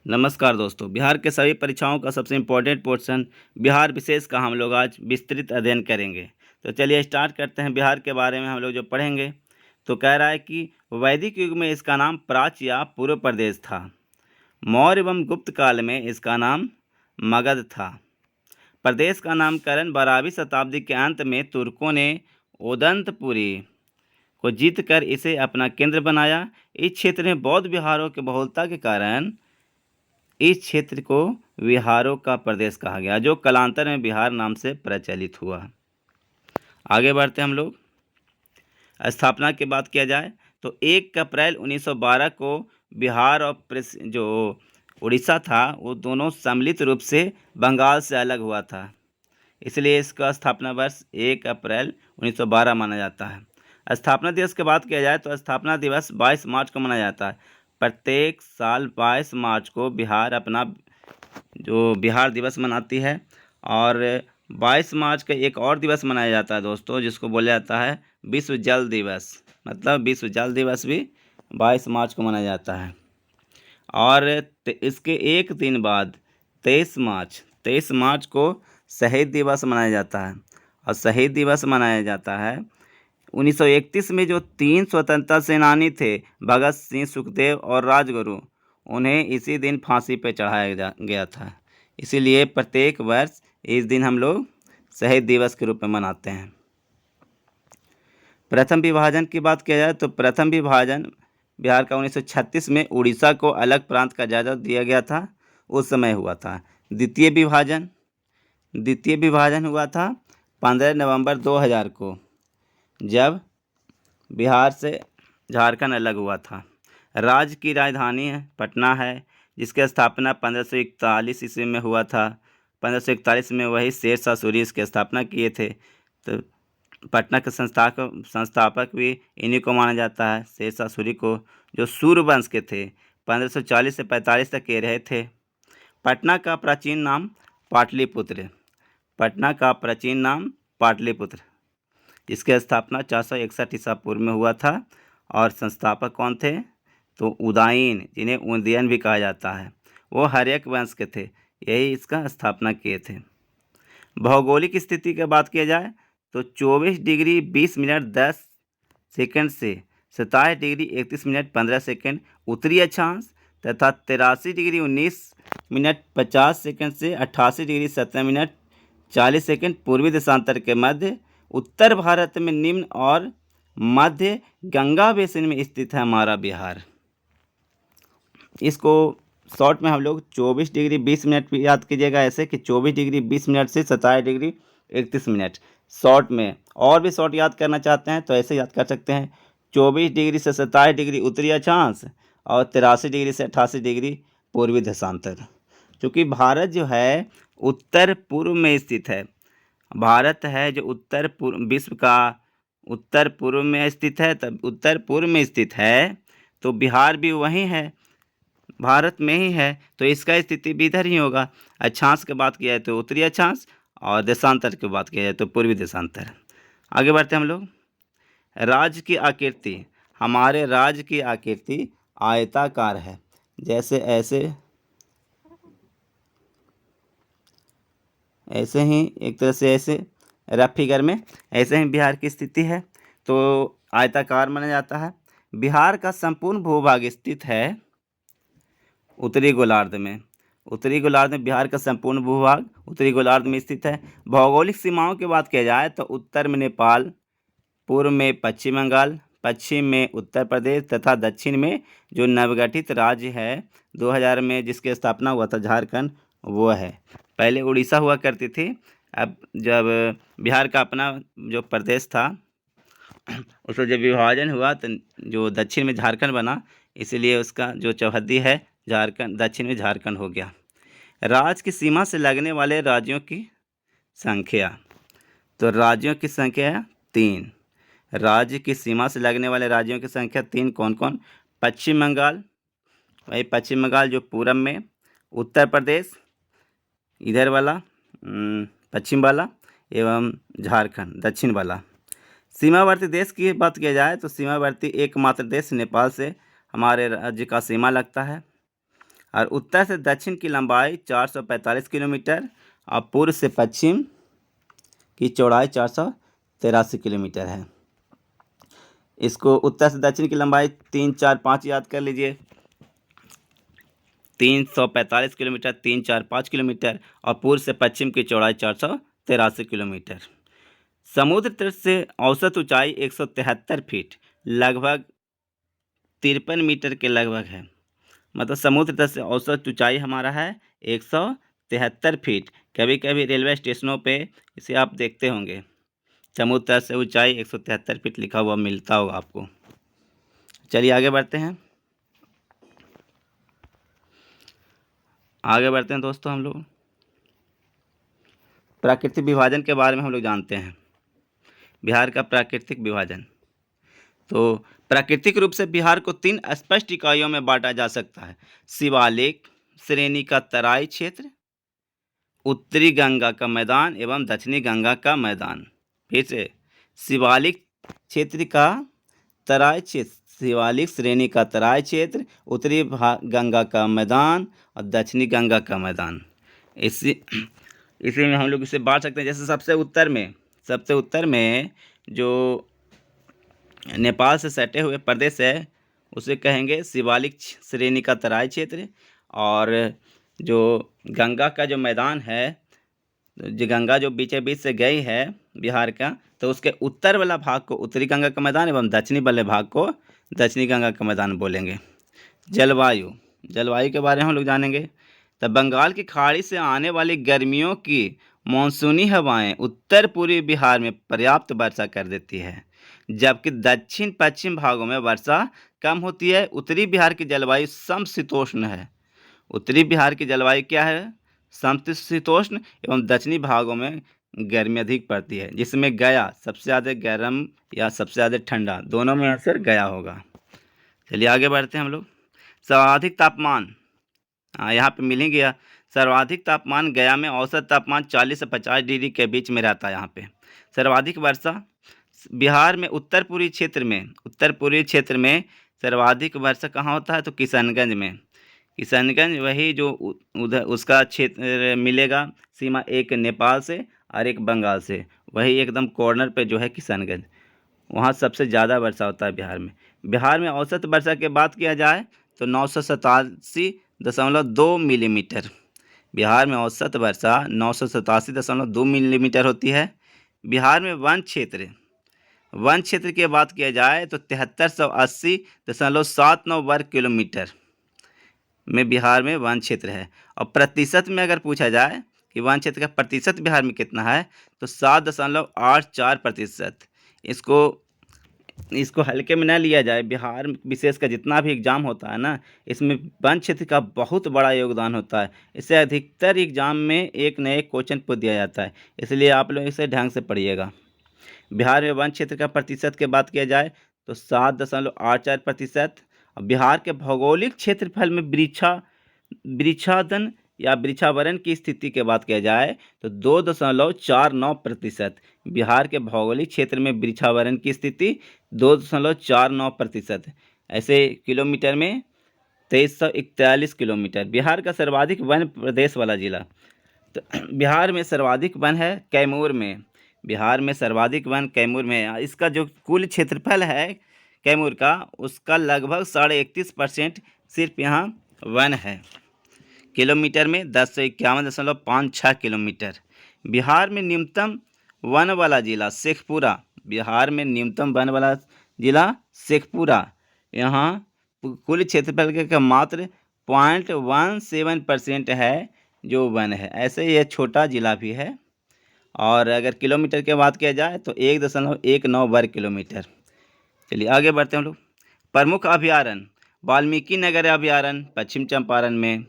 नमस्कार दोस्तों, बिहार के सभी परीक्षाओं का सबसे इम्पोर्टेंट पोर्शन बिहार विशेष का हम लोग आज विस्तृत अध्ययन करेंगे। तो चलिए स्टार्ट करते हैं। बिहार के बारे में हम लोग जो पढ़ेंगे तो कह रहा है कि वैदिक युग में इसका नाम प्राच्य या पूर्व प्रदेश था। मौर्य एवं गुप्त काल में इसका नाम मगध था। प्रदेश का नामकरण 12वीं शताब्दी के अंत में तुर्कों ने ओदंतपुरी को जीतकर इसे अपना केंद्र बनाया। इस क्षेत्र में बौद्ध विहारों की बहुलता के कारण इस क्षेत्र को विहारों का प्रदेश कहा गया, जो कालांतर में बिहार नाम से प्रचलित हुआ। आगे बढ़ते हम लोग। स्थापना की बात किया जाए तो 1 अप्रैल 1912 को बिहार और जो उड़ीसा था वो दोनों सम्मिलित रूप से बंगाल से अलग हुआ था, इसलिए इसका स्थापना वर्ष 1 अप्रैल 1912 माना जाता है। स्थापना दिवस की बात किया जाए तो स्थापना दिवस 22 मार्च को मनाया जाता है। प्रत्येक साल 22 मार्च को बिहार अपना जो बिहार दिवस मनाती है, और 22 मार्च का एक और दिवस मनाया जाता है दोस्तों, जिसको बोला जाता है विश्व जल दिवस। मतलब विश्व जल दिवस भी 22 मार्च को मनाया जाता है। और इसके एक दिन बाद 23 मार्च को शहीद दिवस मनाया जाता है। और शहीद दिवस मनाया जाता है 1931 में जो 3 स्वतंत्रता सेनानी थे, भगत सिंह, सुखदेव और राजगुरु, उन्हें इसी दिन फांसी पर चढ़ाया गया था। इसीलिए प्रत्येक वर्ष इस दिन हम लोग शहीद दिवस के रूप में मनाते हैं। प्रथम विभाजन की बात किया जाए तो प्रथम विभाजन बिहार का 1936 में उड़ीसा को अलग प्रांत का दर्जा दिया गया था, उस समय हुआ था। द्वितीय विभाजन हुआ था 15 नवंबर 2000 को, जब बिहार से झारखंड अलग हुआ था। राज्य की राजधानी है पटना है, जिसकी स्थापना 1541 ईस्वी में हुआ था। 1541 में वही शेर शाह सूरी इसकी स्थापना किए थे। तो पटना के संस्थापक भी इन्हीं को माना जाता है, शेर शाह सूरी को, जो सूर्यवंश के थे। 1540 से 45 तक ये रहे थे। पटना का प्राचीन नाम पाटलिपुत्र, इसकी स्थापना 461 ईसा पूर्व में हुआ था। और संस्थापक कौन थे? तो उदयन, जिन्हें उदयन भी कहा जाता है, वो हर्यक वंश के थे, यही इसका स्थापना किए थे। भौगोलिक स्थिति की बात किया जाए तो 24 डिग्री 20 मिनट 10 सेकंड से 27 डिग्री 31 मिनट 15 सेकंड उत्तरी अक्षांश, तथा 83 डिग्री 19 मिनट 50 सेकंड से 88 डिग्री 17 मिनट 40 सेकंड पूर्वी देशांतर के मध्य उत्तर भारत में निम्न और मध्य गंगा बेसिन में स्थित है हमारा बिहार। इसको शॉर्ट में हम लोग 24 डिग्री 20 मिनट भी याद कीजिएगा, ऐसे कि 24 डिग्री 20 मिनट से 27 डिग्री 31 मिनट शॉर्ट में। और भी शॉर्ट याद करना चाहते हैं तो ऐसे याद कर सकते हैं, 24 डिग्री से 27 डिग्री उत्तरी अक्षांश और 83 डिग्री से 88 डिग्री पूर्वी देशांतर। क्योंकि भारत जो है उत्तर पूर्व में स्थित है, भारत है जो उत्तर पूर्व विश्व का उत्तर पूर्व में स्थित है, तब उत्तर पूर्व में स्थित है तो बिहार भी वहीं है, भारत में ही है, तो इसका स्थिति भी इधर ही होगा। अक्षांश की बात किया जाए तो उत्तरी अक्षांश, और देशांतर की बात किया जाए तो पूर्वी देशांतर। आगे बढ़ते हैं हम लोग। राज्य की आकृति, हमारे राज्य की आकृति आयताकार है, जैसे ऐसे ही एक तरह से ऐसे रफ फिगर में ऐसे ही बिहार की स्थिति है, तो आयताकार माना जाता है। बिहार का संपूर्ण भूभाग स्थित है उत्तरी गोलार्ध में। बिहार का संपूर्ण भूभाग उत्तरी गोलार्ध में स्थित है। भौगोलिक सीमाओं की बात किया जाए तो उत्तर में नेपाल, पूर्व में पश्चिम बंगाल, पश्चिम में उत्तर प्रदेश, तथा दक्षिण में जो नवगठित राज्य है 2000 में जिसकी स्थापना हुआ था झारखंड, वो है। पहले उड़ीसा हुआ करती थी, अब जब बिहार का अपना जो प्रदेश था उसका जब विभाजन हुआ तो जो दक्षिण में झारखंड बना, इसीलिए उसका जो चौहद्दी है झारखंड, दक्षिण में झारखंड हो गया। राज्य की सीमा से लगने वाले राज्यों की संख्या, तो राज्यों की संख्या 3। राज्य की सीमा से लगने वाले राज्यों की संख्या 3 कौन कौन? पश्चिम बंगाल, वही पश्चिम बंगाल जो पूरब में, उत्तर प्रदेश इधर वाला पश्चिम वाला, एवं झारखंड दक्षिण वाला। सीमावर्ती देश की बात किया जाए तो सीमावर्ती एकमात्र देश नेपाल से हमारे राज्य का सीमा लगता है। और उत्तर से दक्षिण की लंबाई 445 किलोमीटर और पूर्व से पश्चिम की चौड़ाई 483 किलोमीटर है। इसको उत्तर से दक्षिण की लंबाई 3, 4, 5 याद कर लीजिए। 345 किलोमीटर, 3, 4, 5 किलोमीटर और पूर्व से पश्चिम की चौड़ाई 483 किलोमीटर। समुद्र तट से औसत ऊंचाई 173 फीट, लगभग 53 मीटर के लगभग है। मतलब समुद्र तट से औसत ऊंचाई हमारा है 173 फीट। कभी कभी रेलवे स्टेशनों पे इसे आप देखते होंगे, समुद्र तट से ऊंचाई 173 फीट लिखा हुआ मिलता होगा आपको। चलिए आगे बढ़ते हैं। दोस्तों, हम लोग प्राकृतिक विभाजन के बारे में हम लोग जानते हैं। बिहार का प्राकृतिक विभाजन, तो प्राकृतिक रूप से बिहार को 3 स्पष्ट इकाइयों में बांटा जा सकता है। शिवालिक श्रेणी का तराई क्षेत्र, उत्तरी गंगा का मैदान एवं दक्षिणी गंगा का मैदान। फिर से, शिवालिक क्षेत्र का तराई क्षेत्र, शिवालिक श्रेणी का तराई क्षेत्र, उत्तरी गंगा का मैदान और दक्षिणी गंगा का मैदान। इसी में हम लोग इसे बांट सकते हैं। जैसे सबसे उत्तर में जो नेपाल से सटे हुए प्रदेश है उसे कहेंगे शिवालिक श्रेणी का तराई क्षेत्र, और जो गंगा का जो मैदान है, जो गंगा जो बीचे बीच से गई है बिहार का, तो उसके उत्तर वाला भाग को उत्तरी गंगा का मैदान एवं दक्षिणी वाले भाग को दक्षिणी गंगा का मैदान बोलेंगे। जलवायु के बारे में हम लोग जानेंगे। तो बंगाल की खाड़ी से आने वाली गर्मियों की मानसूनी हवाएं उत्तर पूर्वी बिहार में पर्याप्त वर्षा कर देती है, जबकि दक्षिण पश्चिम भागों में वर्षा कम होती है। उत्तरी बिहार की जलवायु समशीतोष्ण है। उत्तरी बिहार की जलवायु क्या है? समशीतोष्ण एवं दक्षिणी भागों में गर्मी अधिक पड़ती है, जिसमें गया सबसे ज़्यादा गर्म या सबसे ज़्यादा ठंडा, दोनों में आंसर गया होगा। चलिए आगे बढ़ते हैं हम लोग। सर्वाधिक तापमान, यहाँ पे मिल ही गया। सर्वाधिक तापमान गया में औसत तापमान 40 से 50 डिग्री के बीच में रहता है। यहाँ पे सर्वाधिक वर्षा बिहार में उत्तर पूर्वी क्षेत्र में सर्वाधिक वर्षा कहाँ होता है? तो किशनगंज में। किशनगंज वही जो उधर उसका क्षेत्र मिलेगा, सीमा एक नेपाल से और एक बंगाल से, वही एकदम कॉर्नर पे जो है किशनगंज, वहाँ सबसे ज़्यादा वर्षा होता है बिहार में। बिहार में औसत वर्षा की बात किया जाए तो 987.2 मिलीमीटर। बिहार में औसत वर्षा 987.2 मिलीमीटर होती है। बिहार में वन क्षेत्र की बात किया जाए तो 7380.79 वर्ग किलोमीटर में बिहार में वन क्षेत्र है। और प्रतिशत में अगर पूछा जाए कि वन क्षेत्र का प्रतिशत बिहार में कितना है, तो 7.84%। इसको हल्के में न लिया जाए। बिहार विशेष का जितना भी एग्ज़ाम होता है ना, इसमें वन क्षेत्र का बहुत बड़ा योगदान होता है। इससे अधिकतर एग्ज़ाम में एक न एक क्वेश्चन पूछ दिया जाता है, इसलिए आप लोग इसे ढंग से पढ़िएगा। बिहार में वन क्षेत्र का प्रतिशत की बात किया जाए तो 7.84%। बिहार के भौगोलिक क्षेत्रफल में वृक्षादन या वृक्षावरण की स्थिति की बात किया जाए तो 2.49%। बिहार के भौगोलिक क्षेत्र में वृक्षावरण की स्थिति 2.49%। ऐसे किलोमीटर में 2341 किलोमीटर। बिहार का सर्वाधिक वन प्रदेश वाला जिला, तो बिहार में सर्वाधिक वन है कैमूर में। बिहार में सर्वाधिक वन कैमूर में है। इसका जो कुल क्षेत्रफल है कैमूर का, उसका लगभग 31.5% सिर्फ यहाँ वन है। किलोमीटर में 1051.56 किलोमीटर। बिहार में न्यूनतम वन वाला जिला शेखपुरा। बिहार में न्यूनतम वन वाला जिला शेखपुरा। यहाँ कुल क्षेत्रफल के मात्र 0.17% है जो वन है। ऐसे यह छोटा जिला भी है। और अगर किलोमीटर की बात किया जाए तो 1.19 वर्ग किलोमीटर। चलिए आगे बढ़ते हैं हम लोग। प्रमुख अभयारण्य, वाल्मीकि नगर अभयारण्य पश्चिम चंपारण में,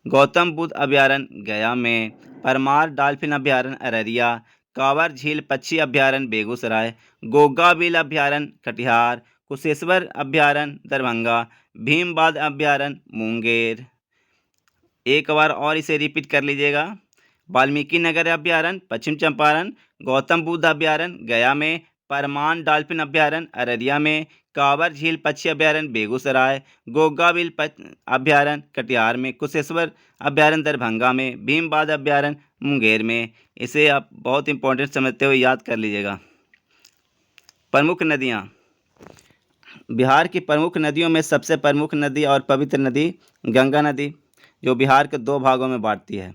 गौतम बुद्ध अभयारण्य गया में, परमार डॉल्फिन अभयारण्य अररिया, कांवर झील पक्षी अभयारण्य बेगूसराय, गोगा बिल अभयारण्य कटिहार, कुशेश्वर अभयारण्य दरभंगा, भीमबाद अभयारण्य मुंगेर। एक बार और इसे रिपीट कर लीजिएगा। वाल्मीकि नगर अभयारण्य पश्चिम चंपारण, गौतम बुद्ध अभयारण्य गया में, परमान डॉल्फिन अभयारण्य अररिया में, कांवर झील पक्षी अभयारण्य बेगूसराय, गोगा बिल अभयारण्य कटिहार में, कुशेश्वर अभयारण्य दरभंगा में, भीमबाद अभयारण्य मुंगेर में। इसे आप बहुत इंपॉर्टेंट समझते हुए याद कर लीजिएगा। प्रमुख नदियाँ, बिहार की प्रमुख नदियों में सबसे प्रमुख नदी और पवित्र नदी गंगा नदी, जो बिहार के 2 भागों में बांटती है।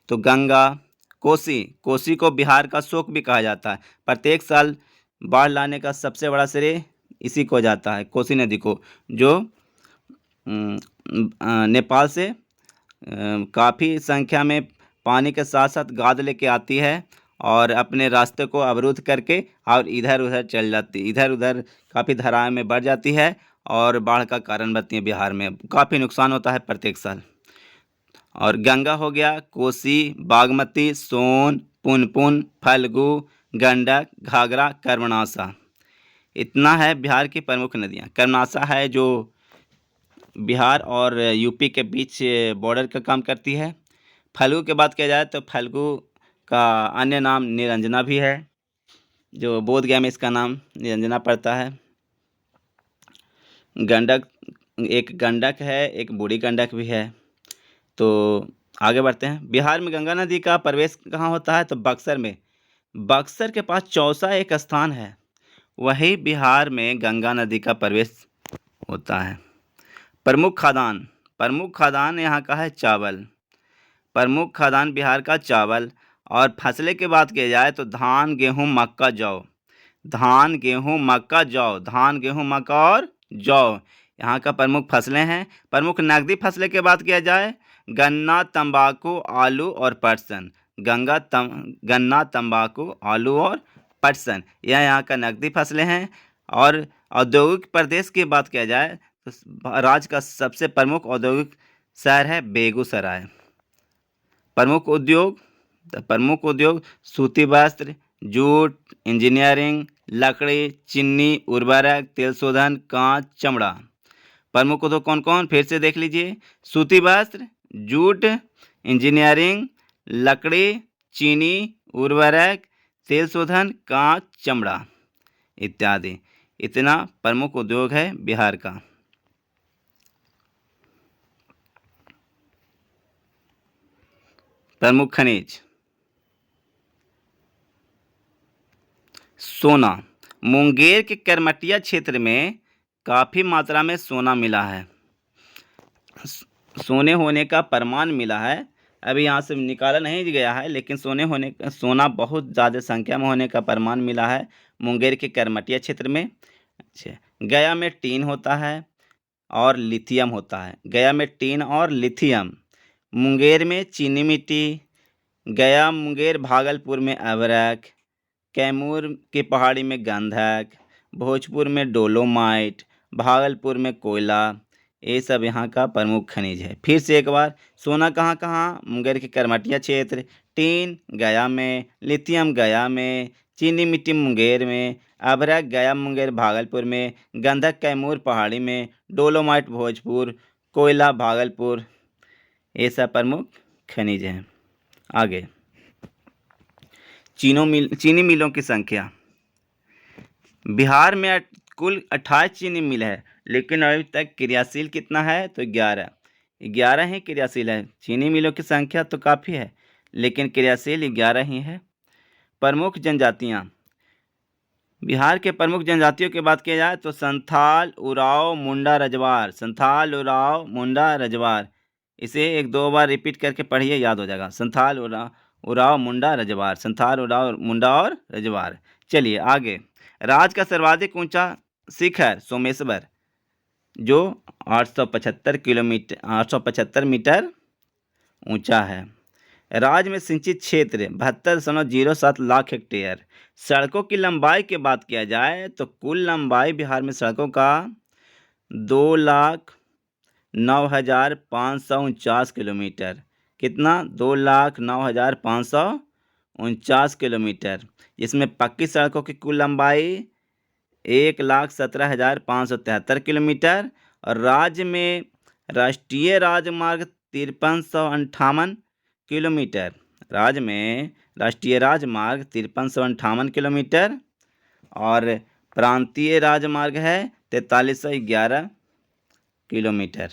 तो गंगा, कोसी को बिहार का शोक भी कहा जाता है। प्रत्येक साल बाढ़ लाने का सबसे बड़ा श्रेय इसी को जाता है, कोसी नदी को, जो नेपाल से काफ़ी संख्या में पानी के साथ साथ गाद लेके आती है और अपने रास्ते को अवरुद्ध करके और इधर उधर चल जाती है, इधर उधर काफ़ी धाराएं में बढ़ जाती है और बाढ़ का कारण बनती है। बिहार में काफ़ी नुकसान होता है प्रत्येक साल। और गंगा हो गया, कोसी, बागमती, सोन, पुनपुन, फल्गु, गंडक, घाघरा, कर्मनाशा। इतना है बिहार की प्रमुख नदियाँ। कर्मनाशा है जो बिहार और यूपी के बीच बॉर्डर का काम करती है। फल्गु की बात किया जाए तो फल्गु का अन्य नाम निरंजना भी है, जो बोधगया में इसका नाम निरंजना पड़ता है। गंडक, एक गंडक है, एक बूढ़ी गंडक भी है। तो आगे बढ़ते हैं। बिहार में गंगा नदी का प्रवेश कहाँ होता है? तो बक्सर में। बक्सर के पास चौसा एक स्थान है, वही बिहार में गंगा नदी का प्रवेश होता है। प्रमुख खाद्यान्न यहाँ का है चावल। प्रमुख खाद्यान्न बिहार का चावल। और फसलें की बात की जाए तो धान, गेहूँ, मक्का, जौ। धान, गेहूँ, मक्का, जौ। धान, गेहूँ, मक्का और जौ यहाँ का प्रमुख फसलें हैं। प्रमुख नकदी फसलें की बात किया जाए, गन्ना, तंबाकू, आलू और पटसन। गन्ना, तंबाकू, आलू और पटसन यह यहाँ का नकदी फसलें हैं। और औद्योगिक प्रदेश की बात किया जाए तो राज्य का सबसे प्रमुख औद्योगिक शहर है बेगूसराय। प्रमुख उद्योग सूती वस्त्र, जूट, इंजीनियरिंग, लकड़ी, चीनी, उर्वरक, तेल शोधन, कांच, चमड़ा। प्रमुख उद्योग कौन कौन? फिर से देख लीजिए। सूती वस्त्र, जूट, इंजीनियरिंग, लकड़ी, चीनी, उर्वरक, तेल शोधन, कांच, चमड़ा इत्यादि। इतना प्रमुख उद्योग है बिहार का। प्रमुख खनिज, सोना। मुंगेर के करमटिया क्षेत्र में काफ़ी मात्रा में सोना मिला है, सोने होने का प्रमाण मिला है। अभी यहाँ से निकाला नहीं गया है, लेकिन सोना बहुत ज़्यादा संख्या में होने का प्रमाण मिला है मुंगेर के करमटिया क्षेत्र में। अच्छा, गया में टीन होता है और लिथियम होता है। गया में टीन और लिथियम। मुंगेर में चीनी मिट्टी। गया, मुंगेर, भागलपुर में अभ्रक, कैमूर की पहाड़ी में गंधक, भोजपुर में डोलोमाइट, भागलपुर में कोयला। ये सब यहाँ का प्रमुख खनिज है। फिर से एक बार, सोना कहाँ कहाँ? मुंगेर के करमटिया क्षेत्र, टीन गया में, लिथियम गया में, चीनी मिट्टी मुंगेर में, अभ्रक गया, मुंगेर, भागलपुर में, गंधक कैमूर पहाड़ी में, डोलोमाइट भोजपुर, कोयला भागलपुर। ये सब प्रमुख खनिज हैं। आगे, चीनी मिलों की संख्या। बिहार में कुल 28 चीनी मिल है, लेकिन अभी तक क्रियाशील कितना है? तो 11 ही क्रियाशील है। चीनी मिलों की संख्या तो काफ़ी है, लेकिन क्रियाशील 11 ही है। प्रमुख जनजातियाँ, बिहार के प्रमुख जनजातियों की बात की जाए तो संथाल, उरांव, मुंडा, रजवार। संथाल, उरांव, मुंडा, रजवार। इसे 1-2 बार रिपीट करके पढ़िए, याद हो जाएगा। संथाल, उरांव, मुंडा, रजवार। संथाल, उरांव, मुंडा और रजवार। चलिए आगे। राज्य का सर्वाधिक ऊंचा शिखर सोमेश्वर, जो 875 मीटर ऊंचा है। राज्य में सिंचित क्षेत्र 72.07 लाख हेक्टेयर। सड़कों की लंबाई की बात किया जाए तो कुल लंबाई बिहार में सड़कों का 2,09,549 किलोमीटर। कितना? 2,09,549 किलोमीटर। इसमें पक्की सड़कों की कुल लंबाई 1,17,573 किलोमीटर। और राज्य में राष्ट्रीय राजमार्ग 5358 किलोमीटर। राज्य में राष्ट्रीय राजमार्ग 5358 किलोमीटर और प्रांतीय राजमार्ग है 4311 किलोमीटर।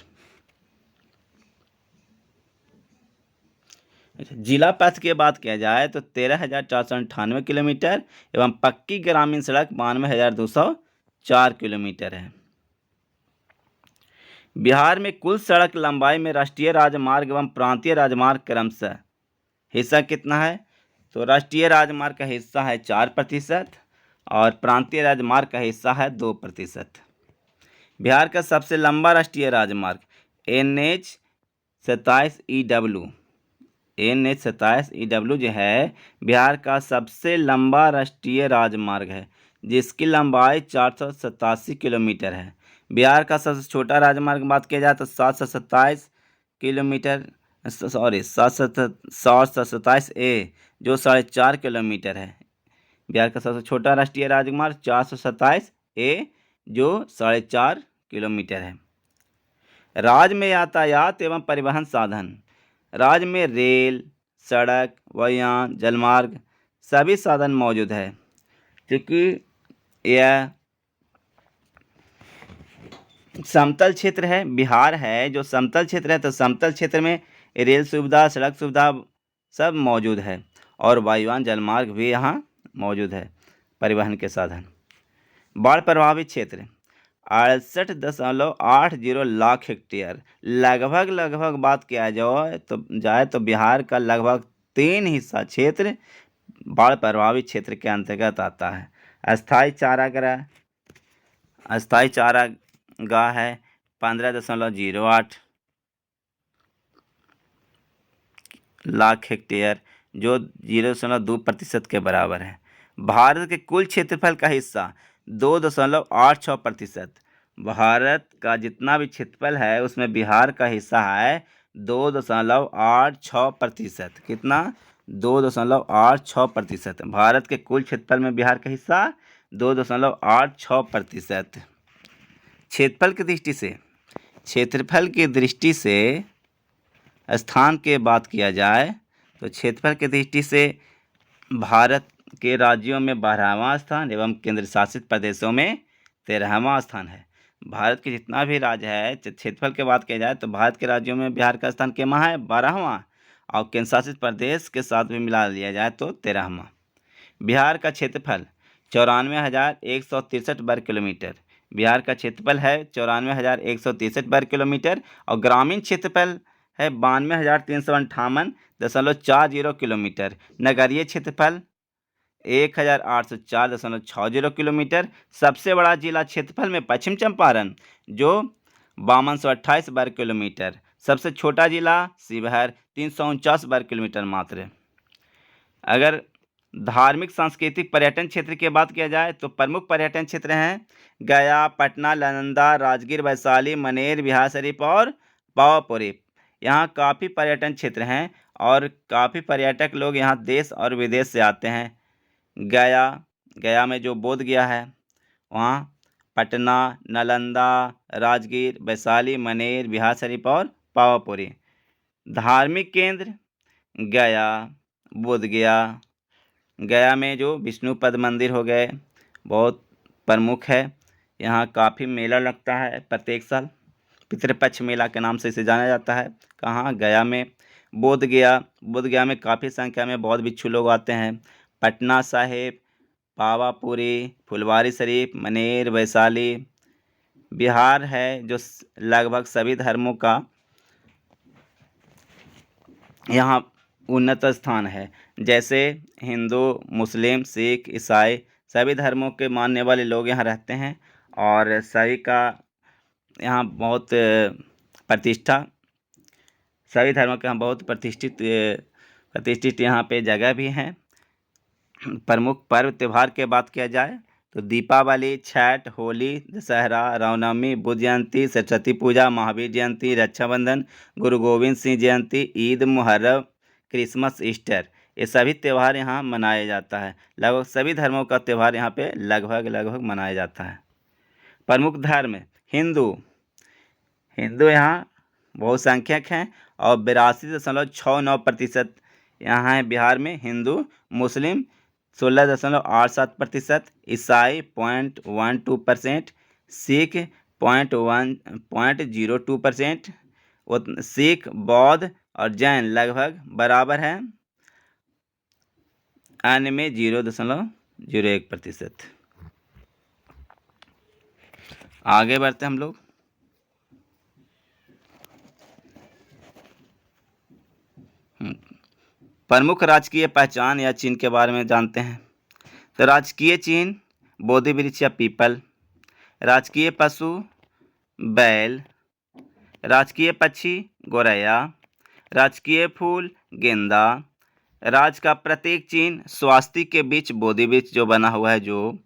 जिला पथ की बात किया जाए तो 13,498 किलोमीटर एवं पक्की ग्रामीण सड़क 92,204 किलोमीटर है। बिहार में कुल सड़क लंबाई में राष्ट्रीय राजमार्ग एवं प्रांतीय राजमार्ग क्रमशः हिस्सा कितना है? तो राष्ट्रीय राजमार्ग का हिस्सा है 4% और प्रांतीय राजमार्ग का हिस्सा है 2%। बिहार का सबसे लंबा राष्ट्रीय राजमार्ग NH 27EW जो है बिहार का सबसे लंबा राष्ट्रीय राजमार्ग है, जिसकी लंबाई 487 किलोमीटर है। बिहार का सबसे छोटा राजमार्ग बात किया जाए तो 727 किलोमीटर, सॉरी 727A जो 4.5 किलोमीटर है। बिहार का सबसे छोटा राष्ट्रीय राजमार्ग 427A जो 4.5 किलोमीटर है। राज्य में यातायात एवं परिवहन साधन, राज्य में रेल, सड़क, वायुयान, जलमार्ग सभी साधन मौजूद है, क्योंकि यह समतल क्षेत्र है। बिहार है जो समतल क्षेत्र है, तो समतल क्षेत्र में रेल सुविधा, सड़क सुविधा सब मौजूद है और वायुयान जलमार्ग भी यहाँ मौजूद है परिवहन के साधन। बाढ़ प्रभावित क्षेत्र 68.80 लाख हेक्टेयर, लगभग बात किया जाए तो बिहार का लगभग 3 हिस्सा क्षेत्र बाढ़ प्रभावित क्षेत्र के अंतर्गत आता है। अस्थायी चारागाह है 15.08 लाख हेक्टेयर जो 0.2% के बराबर है। भारत के कुल क्षेत्रफल का हिस्सा 2.86%। भारत का जितना भी क्षेत्रफल है उसमें बिहार का हिस्सा है 2.86%। कितना? 2.86%। भारत के कुल क्षेत्रफल में बिहार का हिस्सा 2.86%। क्षेत्रफल की दृष्टि से स्थान के बात किया जाए तो क्षेत्रफल की दृष्टि से भारत के राज्यों में 12वां स्थान एवं केंद्र शासित प्रदेशों में 13वां स्थान है। भारत के जितना भी राज्य है, क्षेत्रफल की बात किया जाए तो भारत के राज्यों में बिहार का स्थान कितना है? 12वां, और केंद्र शासित प्रदेश के साथ भी मिला लिया जाए तो 13वां। बिहार का क्षेत्रफल 94,163 वर्ग किलोमीटर। बिहार का क्षेत्रफल है 94,163 वर्ग किलोमीटर और ग्रामीण क्षेत्रफल है 92,358.40 किलोमीटर। नगरीय क्षेत्रफल 1,804.60 किलोमीटर। सबसे बड़ा जिला क्षेत्रफल में पश्चिम चंपारण जो 5228 वर्ग किलोमीटर। सबसे छोटा जिला शिवहर 349 वर्ग किलोमीटर मात्र। अगर धार्मिक सांस्कृतिक पर्यटन क्षेत्र की बात किया जाए तो प्रमुख पर्यटन क्षेत्र हैं गया, पटना, नालंदा, राजगीर, वैशाली, मनेर, बिहारशरीफ और पावापुरी। यहाँ काफ़ी पर्यटन क्षेत्र हैं और काफ़ी पर्यटक लोग यहाँ देश और विदेश से आते हैं। गया में जो बोध गया है वहाँ, पटना, नालंदा, राजगीर, वैशाली, मनेर, बिहारशरीफ और पावापुरी। धार्मिक केंद्र गया, बोध गया में जो विष्णुपद मंदिर हो गए बहुत प्रमुख है। यहाँ काफ़ी मेला लगता है प्रत्येक साल, पितृपक्ष मेला के नाम से इसे जाना जाता है। कहाँ? गया में। बोध गया में काफ़ी संख्या में बौद्ध भिक्षु लोग आते हैं। पटना साहिब, पावापुरी, फुलवारी शरीफ, मनेर, वैशाली। बिहार है जो लगभग सभी धर्मों का यहाँ उन्नत स्थान है, जैसे हिंदू, मुस्लिम, सिख, ईसाई सभी धर्मों के मानने वाले लोग यहाँ रहते हैं और सभी का यहाँ बहुत प्रतिष्ठा, सभी धर्मों के यहाँ बहुत प्रतिष्ठित यहाँ पे जगह भी हैं। प्रमुख पर्व त्यौहार के बात किया जाए तो दीपावली, छठ, होली, दशहरा, रामनवमी, बुद्ध जयंती, सरस्वती पूजा, महावीर जयंती, रक्षाबंधन, गुरु गोविंद सिंह जयंती, ईद, मुहर्रम, क्रिसमस, ईस्टर ये सभी त्यौहार यहाँ मनाया जाता है। लगभग सभी धर्मों का त्यौहार यहाँ पे लगभग मनाया जाता है। प्रमुख धर्म हिंदू यहाँ बहुसंख्यक हैं और 82.69% यहाँ है बिहार में हिंदू। मुस्लिम 16.87%, ईसाई 0.12%, सिख 0.02%, सिख, बौद्ध और जैन लगभग बराबर है, अन्य में 0.01%। आगे बढ़ते हम लोग। प्रमुख राजकीय पहचान या चिन्ह के बारे में जानते हैं। तो राजकीय चिन्ह बोधि वृक्ष या पीपल, राजकीय पशु बैल, राजकीय पक्षी गोरैया, राजकीय फूल गेंदा, राज का प्रतीक चिन्ह स्वास्तिक के बीच बोधि वृक्ष जो बना हुआ है, जो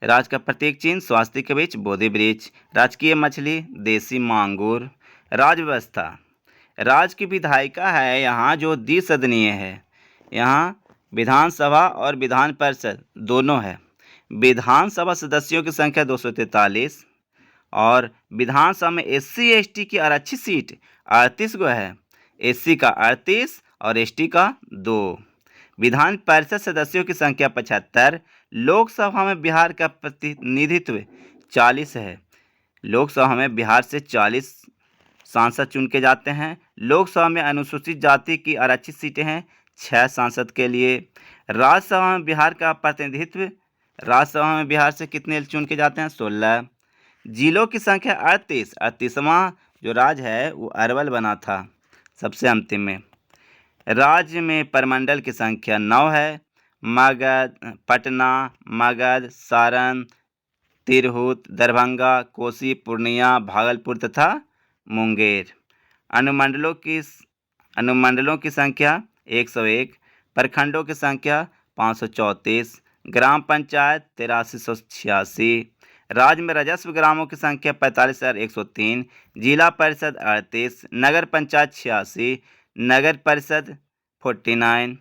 राज का प्रतीक चिन्ह स्वास्तिक के बीच बोधि वृक्ष, राजकीय मछली देसी मांगुर। राज व्यवस्था, राज की विधायिका है यहाँ जो द्विसदनीय है, यहाँ विधानसभा और विधान परिषद दोनों है। विधानसभा सदस्यों की संख्या 243 और विधानसभा में SC ST की आरक्षित सीट 38 गो है, SC का 38 और ST का 2। विधान परिषद सदस्यों की संख्या 75। लोकसभा में बिहार का प्रतिनिधित्व 40 है, लोकसभा में बिहार से 40 सांसद चुन के जाते हैं। लोकसभा में अनुसूचित जाति की आरक्षित सीटें हैं 6 सांसद के लिए। राज्यसभा में बिहार का प्रतिनिधित्व, राज्यसभा में बिहार से कितने चुन के जाते हैं? 16। जिलों की संख्या 38, 38वां जो राज्य है वो अरवल बना था सबसे अंतिम में। राज्य में प्रमंडल की संख्या 9 है, मगध, पटना, मगध, सारण, तिरहुत, दरभंगा, कोसी, पूर्णिया, भागलपुर तथा मुंगेर। अनुमंडलों की संख्या 101, प्रखंडों की संख्या 534, ग्राम पंचायत 8386। राज्य में राजस्व ग्रामों की संख्या 45,103, जिला परिषद 38, नगर पंचायत 86, नगर परिषद 49,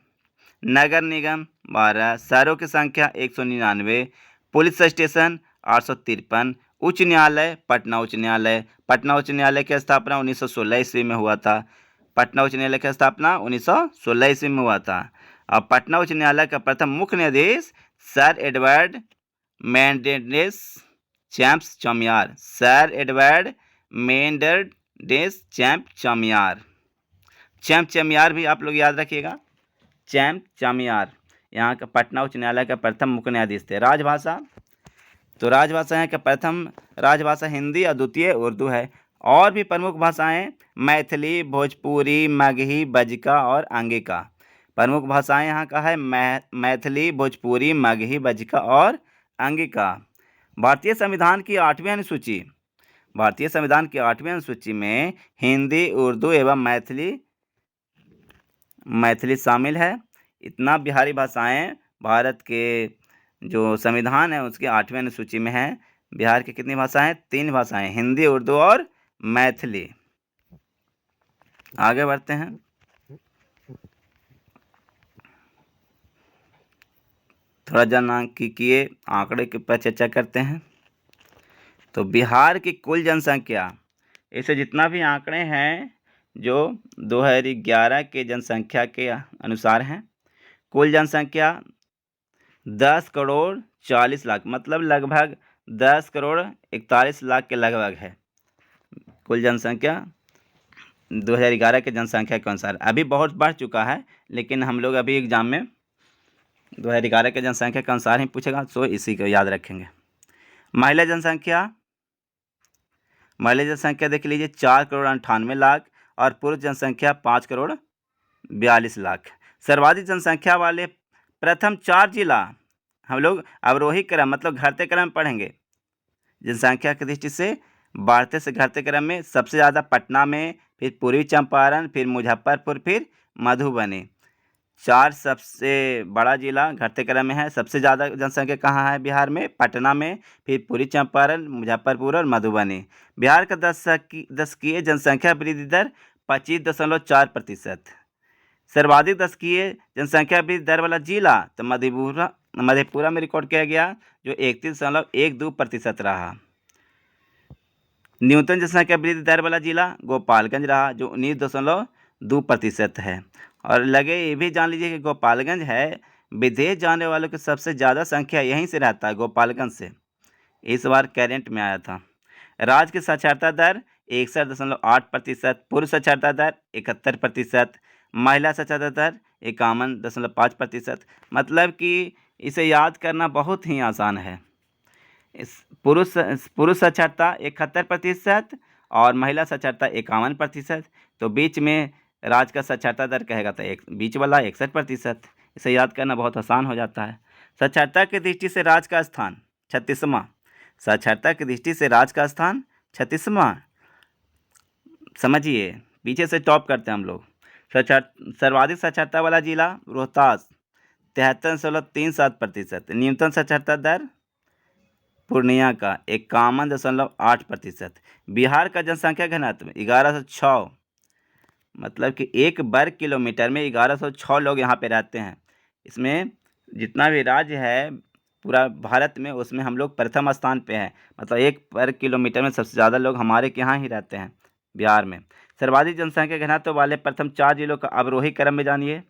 नगर निगम 12, शहरों की संख्या 199, पुलिस स्टेशन 853, उच्च न्यायालय पटना उच्च न्यायालय। पटना उच्च न्यायालय की स्थापना 1916 ईस्वी में हुआ था। पटना उच्च न्यायालय की स्थापना 1916 ईस्वी में हुआ था। अब पटना उच्च न्यायालय का प्रथम मुख्य न्यायाधीश sir Edward Mendes Champs Chamier, sir Edward Mendes Champ Chamier. Champ Chamier भी आप लोग याद रखिएगा, चैम्प चामियार यहाँ का पटना उच्च न्यायालय का प्रथम मुख्य न्यायाधीश थे। राजभाषा, तो राजभाषा है कि प्रथम राजभाषा हिंदी और द्वितीय उर्दू है। और भी प्रमुख भाषाएं मैथिली, भोजपुरी, मगही, बज्जिका और अंगिका। प्रमुख भाषाएं यहाँ का है मैथिली, भोजपुरी, मगही, बज्जिका और अंगिका। भारतीय संविधान की 8वीं अनुसूची, भारतीय संविधान की 8वीं अनुसूची में हिंदी, उर्दू एवं मैथिली शामिल है। इतना बिहारी भाषाएं भारत के जो संविधान है उसके 8वीं अनुसूची में है। बिहार की कितनी भाषाएं? 3 भाषाएं, हिंदी, उर्दू और मैथिली। आगे बढ़ते हैं। थोड़ा जनसांख्यिकीय आंकड़े के ऊपर चर्चा करते हैं। तो बिहार की कुल जनसंख्या, ऐसे जितना भी आंकड़े हैं जो 2011 के जनसंख्या के अनुसार हैं, कुल जनसंख्या 10 करोड़ 40 लाख, मतलब लगभग 10 करोड़ 41 लाख के लगभग है कुल जनसंख्या 2011 के जनसंख्या के अनुसार। अभी बहुत बढ़ चुका है, लेकिन हम लोग अभी एग्जाम में 2011 के जनसंख्या के अनुसार ही पूछेगा, सो इसी को याद रखेंगे। महिला जनसंख्या देख लीजिए 4 करोड़ 98 लाख और पुरुष जनसंख्या 5 करोड़ 42 लाख। सर्वाधिक जनसंख्या वाले प्रथम 4 जिला हम लोग अवरोही क्रम मतलब घटते क्रम पढ़ेंगे। जनसंख्या की दृष्टि से बढ़ते से घटते क्रम में सबसे ज़्यादा पटना में, फिर पूर्वी चंपारण, फिर मुजफ्फरपुर, फिर मधुबनी। 4 सबसे बड़ा जिला घटते क्रम में है। सबसे ज़्यादा जनसंख्या कहाँ है बिहार में? पटना में, फिर पूर्वी चंपारण, मुजफ्फरपुर और मधुबनी। बिहार का दशकीय जनसंख्या वृद्धि दर 25.4%। सर्वाधिक दशकीय जनसंख्या वृद्धि दर वाला जिला तो मधेपुरा में रिकॉर्ड किया गया जो 31.12% रहा। न्यूनतम जनसंख्या वृद्धि दर वाला जिला गोपालगंज रहा जो 19.2% है। और लगे ये भी जान लीजिए कि गोपालगंज है, विदेश जाने वालों की सबसे ज़्यादा संख्या यहीं से रहता है, गोपालगंज से, इस बार करंट में आया था। राज्य की साक्षरता दर 61.8%, पुरुष साक्षरता दर 71%, महिला साक्षरता दर 51.5%। मतलब कि इसे याद करना बहुत ही आसान है। इस पुरुष साक्षरता 71% और महिला साक्षरता 51%, तो बीच में राज्य का साक्षरता दर कहेगा तो एक बीच वाला 61%। इसे याद करना बहुत आसान हो जाता है। साक्षरता की दृष्टि से राज्य का स्थान 36वां। साक्षरता की दृष्टि से राज्य का स्थान 36वां। समझिए, पीछे से टॉप करते हैं हम लोग। सर्वाधिक साक्षरता वाला जिला रोहतास 73.37%। न्यूनतम साक्षरता दर पूर्णिया का 51.8%। बिहार का जनसंख्या घनत्व 1106, मतलब कि 1 वर्ग किलोमीटर में 1106 लोग यहाँ पे रहते हैं। इसमें जितना भी राज्य है पूरा भारत में, उसमें हम लोग प्रथम स्थान पे हैं। मतलब 1 वर्ग किलोमीटर में सबसे ज़्यादा लोग हमारे के यहाँ ही रहते हैं, बिहार में। सर्वाधिक जनसंख्या घनत्व वाले प्रथम 4 जिलों का अवरोही क्रम में जानिए।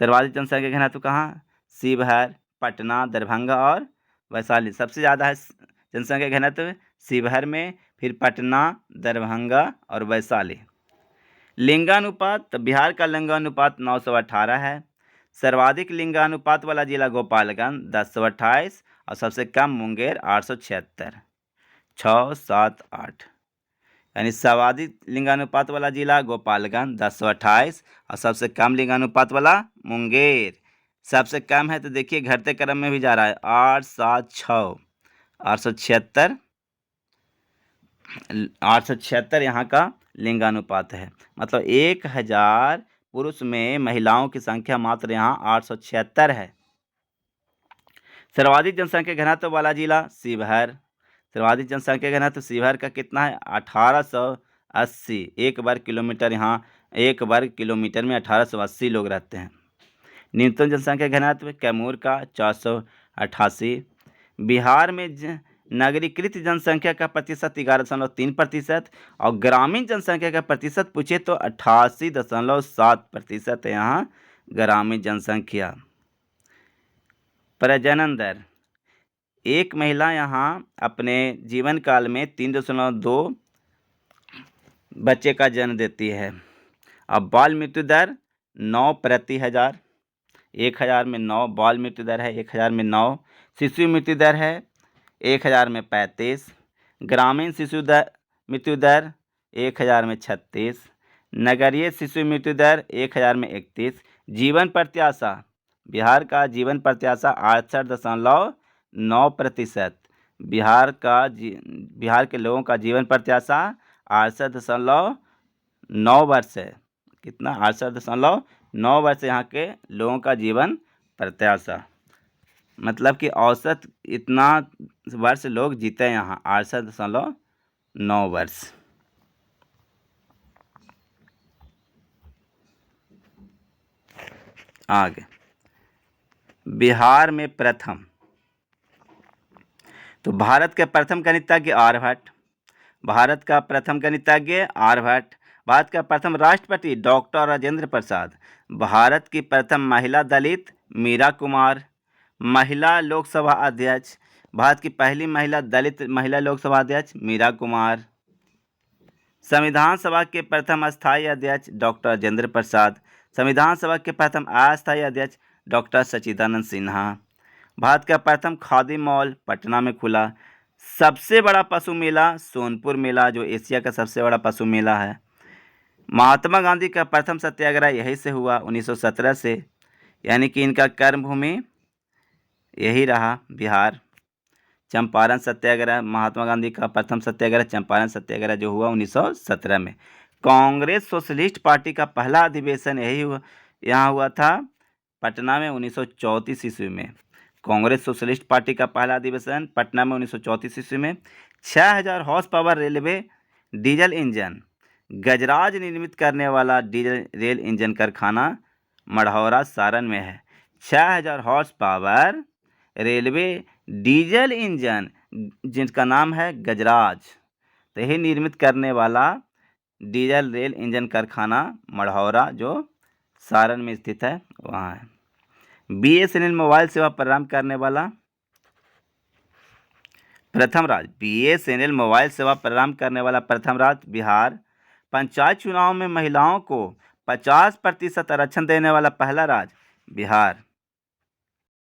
सर्वाधिक जनसंख्या घनत्व कहाँ? शिवहर, पटना, दरभंगा और वैशाली। सबसे ज़्यादा है जनसंख्या घनत्व शिवहर में, फिर पटना, दरभंगा और वैशाली। लिंगानुपात, तो बिहार का लिंगानुपात 918 है। सर्वाधिक लिंगानुपात वाला जिला गोपालगंज 1028 और सबसे कम मुंगेर 876, 6, 7, 8। यानी सर्वाधिक लिंगानुपात वाला जिला गोपालगंज 1028 और सबसे कम लिंगानुपात वाला मुंगेर। सबसे कम है तो देखिए घटते क्रम में भी जा रहा है, 8, 7, 6, 876, 876 यहाँ का लिंगानुपात है। मतलब 1000 पुरुष में महिलाओं की संख्या मात्र यहाँ 876 है। सर्वाधिक जनसंख्या घनत्व वाला जिला शिवहर। सर्वाधिक जनसंख्या घनत्व शिवहर का कितना है? 1880। 1 वर्ग किलोमीटर, यहाँ 1 वर्ग किलोमीटर में 1880 लोग रहते हैं। न्यूनतम जनसंख्या घनत्व कैमूर का 488। बिहार में नगरीकृत जनसंख्या का प्रतिशत 11.3% और ग्रामीण जनसंख्या का प्रतिशत पूछे तो 88.7% है यहाँ ग्रामीण जनसंख्या। प्रजनन दर, एक महिला यहाँ अपने जीवन काल में 3.2 बच्चे का जन्म देती है। अब बाल मृत्यु दर 9 प्रति हज़ार, 1000 में 9 बाल मृत्यु दर है, 1000 में 9। शिशु मृत्यु दर है 1000 में 35। ग्रामीण शिशु दर मृत्यु दर 1000 में 36। नगरीय शिशु मृत्यु दर 1000 में 31। जीवन प्रत्याशा, बिहार का जीवन प्रत्याशा 68.9%। बिहार के लोगों का जीवन प्रत्याशा 68.9 वर्ष है। कितना? 68.9 वर्ष यहाँ के लोगों का जीवन प्रत्याशा। मतलब कि औसत इतना वर्ष लोग जीते हैं यहाँ, 68.9 वर्ष। आगे बिहार में प्रथम, तो भारत के प्रथम गणितज्ञ आर्यभट्ट। भारत का प्रथम गणितज्ञ आर्यभट्ट। भारत का प्रथम राष्ट्रपति डॉक्टर राजेंद्र प्रसाद। भारत की प्रथम महिला दलित मीरा कुमार। महिला लोकसभा अध्यक्ष, भारत की पहली महिला दलित महिला लोकसभा अध्यक्ष मीरा कुमार। संविधान सभा के प्रथम अस्थायी अध्यक्ष डॉक्टर राजेंद्र प्रसाद। संविधान सभा के प्रथम अस्थायी अध्यक्ष डॉक्टर सच्चिदानंद सिन्हा। भारत का प्रथम खादी मॉल पटना में खुला। सबसे बड़ा पशु मेला सोनपुर मेला, जो एशिया का सबसे बड़ा पशु मेला है। महात्मा गांधी का प्रथम सत्याग्रह यहीं से हुआ 1917 से, यानी कि इनका कर्मभूमि यही रहा बिहार। चंपारण सत्याग्रह, महात्मा गांधी का प्रथम सत्याग्रह चंपारण सत्याग्रह जो हुआ 1917 में। कांग्रेस सोशलिस्ट पार्टी का पहला अधिवेशन यहाँ हुआ था पटना में 1934 ईस्वी में। कांग्रेस सोशलिस्ट पार्टी का पहला अधिवेशन पटना में 1934 ईस्वी में। 6000 horse power railway diesel engine Gajraj निर्मित करने वाला डीजल रेल इंजन कारखाना मढ़ौरा सारण में है। 6000 horse power railway diesel engine जिसका नाम है गजराज, तो यही निर्मित करने वाला डीजल रेल इंजन कारखाना मढ़ौरा जो सारण में स्थित है वहाँ है। BSNL मोबाइल सेवा प्रदान करने वाला प्रथम राज्य BSNL मोबाइल सेवा प्रारंभ करने वाला प्रथम राज्य बिहार। पंचायत चुनाव में महिलाओं को 50% आरक्षण देने वाला पहला राज्य बिहार।